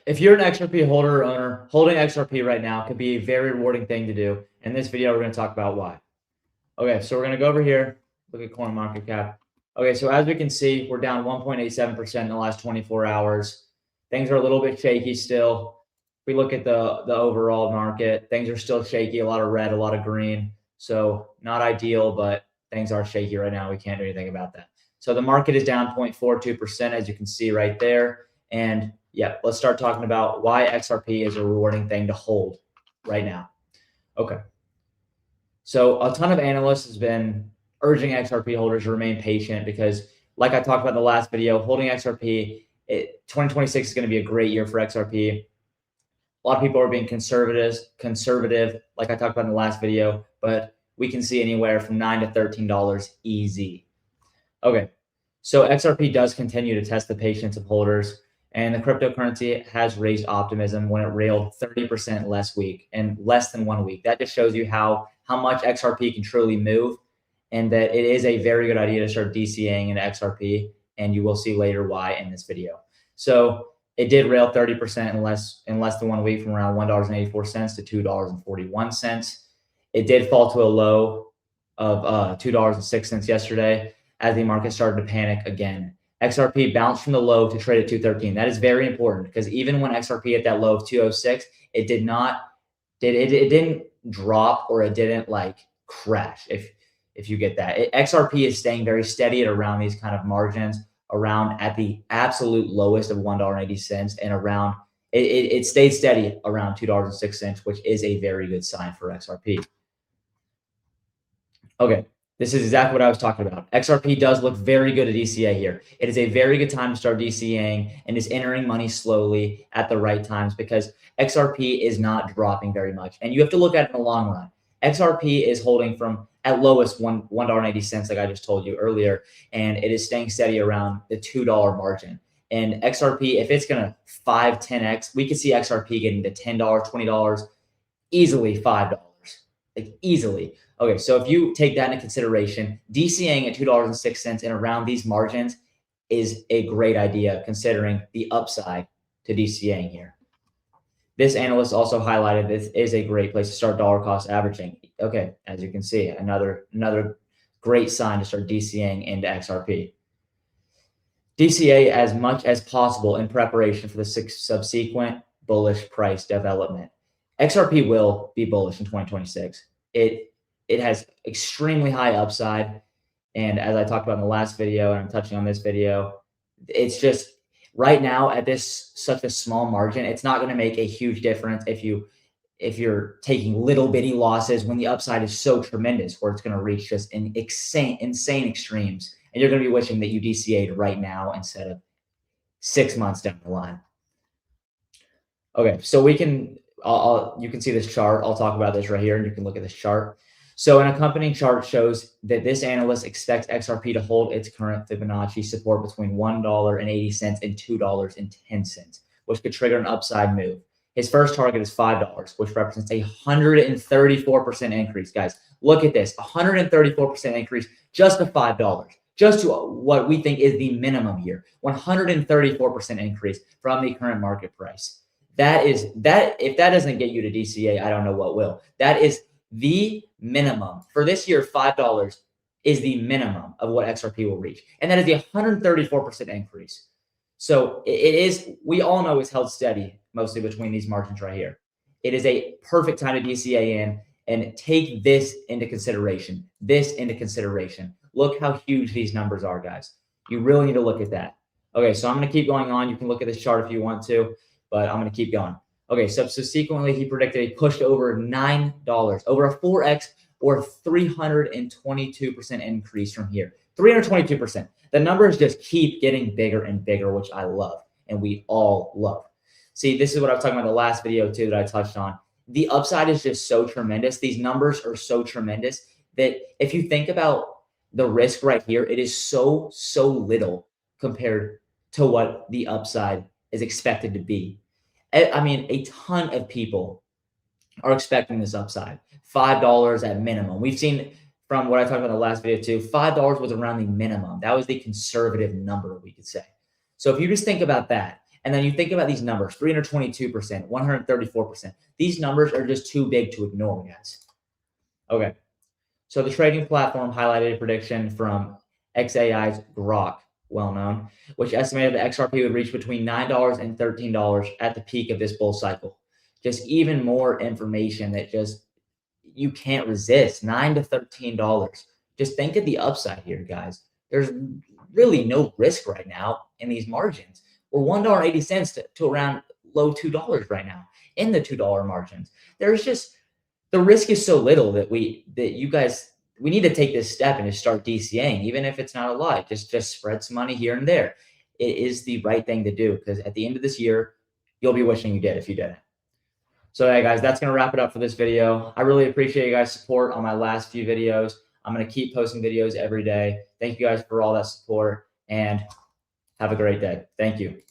If you're an XRP holder or owner, holding XRP right now could be a very rewarding thing to do. In this video, we're going to talk about why. Okay, so we're going to go over here, look at CoinMarketCap. Okay, so as we can see, we're down 1.87% in the last 24 hours. Things are a little bit shaky still. If we look at the overall market, things are still shaky, a lot of red, a lot of green. So not ideal, but things are shaky right now. We can't do anything about that. So the market is down 0.42%, as you can see right there. And yeah, let's start talking about why XRP is a rewarding thing to hold right now. Okay. So a ton of analysts has been urging XRP holders to remain patient because, like I talked about in the last video, holding XRP, 2026 is going to be a great year for XRP. A lot of people are being conservative, like I talked about in the last video, but we can see anywhere from $9 to $13 easy. Okay, so XRP does continue to test the patience of holders, and the cryptocurrency has raised optimism when it railed 30% less than 1 week. That just shows you how much XRP can truly move, and that it is a very good idea to start DCAing into XRP, and you will see later why in this video. So it did rail 30% in less than 1 week, from around $1.84 to $2.41. It did fall to a low of $2.06 yesterday as the market started to panic again. XRP bounced from the low to trade at 213. That is very important because even when XRP hit that low of 206, it didn't drop, or it didn't like crash. If you get that, XRP is staying very steady at around these kind of margins, around at the absolute lowest of $1.80, and around it stayed steady around $2.06, which is a very good sign for XRP. Okay, this is exactly what I was talking about. XRP does look very good at DCA here. It is a very good time to start DCAing and is entering money slowly at the right times because XRP is not dropping very much. And you have to look at it in the long run. XRP is holding from at lowest $1.80, like I just told you earlier, and it is staying steady around the $2 margin. And XRP, if it's going to 10x, we could see XRP getting to $10, $20, easily $5, like easily. Okay, so if you take that into consideration, DCAing at $2.06 and around these margins is a great idea considering the upside to DCAing here. This analyst also highlighted this is a great place to start dollar cost averaging. Okay, as you can see, another great sign to start DCAing into XRP. DCA as much as possible in preparation for the subsequent bullish price development. XRP will be bullish in 2026. It has extremely high upside. And as I talked about in the last video, and I'm touching on this video, it's just right now at such a small margin, it's not going to make a huge difference if you're taking little bitty losses when the upside is so tremendous, where it's going to reach just insane extremes. And you're going to be wishing that you DCA'd right now instead of 6 months down the line. Okay, so you can see this chart. I'll talk about this right here, and you can look at this chart. So an accompanying chart shows that this analyst expects XRP to hold its current Fibonacci support between $1.80 and $2.10, which could trigger an upside move. His first target is $5, which represents a 134% increase. Guys, look at this, 134% increase just to $5, just to what we think is the minimum here, 134% increase from the current market price. If that doesn't get you to DCA, I don't know what will. That is the minimum for this year. $5 is the minimum of what XRP will reach, and that is the 134% increase. So we all know it's held steady mostly between these margins right here. It is a perfect time to DCA in and take this into consideration. Look how huge these numbers are, guys. You really need to look at that. Okay, so I'm going to keep going on. You can look at this chart if you want to, but I'm going to keep going. Okay, so subsequently, he predicted a push to over $9, over a 4x or 322% increase from here. 322%. The numbers just keep getting bigger and bigger, which I love, and we all love. See, this is what I was talking about in the last video too that I touched on. The upside is just so tremendous. These numbers are so tremendous that if you think about the risk right here, it is so little compared to what the upside is expected to be. I mean, a ton of people are expecting this upside. $5 at minimum. We've seen from what I talked about in the last video too, $5 was around the minimum. That was the conservative number, we could say. So if you just think about that, And then you think about these numbers, 322%, 134%. These numbers are just too big to ignore, guys. Okay. So the trading platform highlighted a prediction from XAI's Grok, well known, which estimated that XRP would reach between $9 and $13 at the peak of this bull cycle. Just even more information that just you can't resist. $9 to $13. Just think of the upside here, guys. There's really no risk right now in these margins. We're $1.80 to around low $2 right now in the $2 margins. There's just the risk is so little that we need to take this step and just start DCAing, even if it's not a lot. Just spread some money here and there. It is the right thing to do because at the end of this year, you'll be wishing you did if you didn't. So hey guys, that's going to wrap it up for this video. I really appreciate you guys' support on my last few videos. I'm going to keep posting videos every day. Thank you guys for all that support and have a great day. Thank you.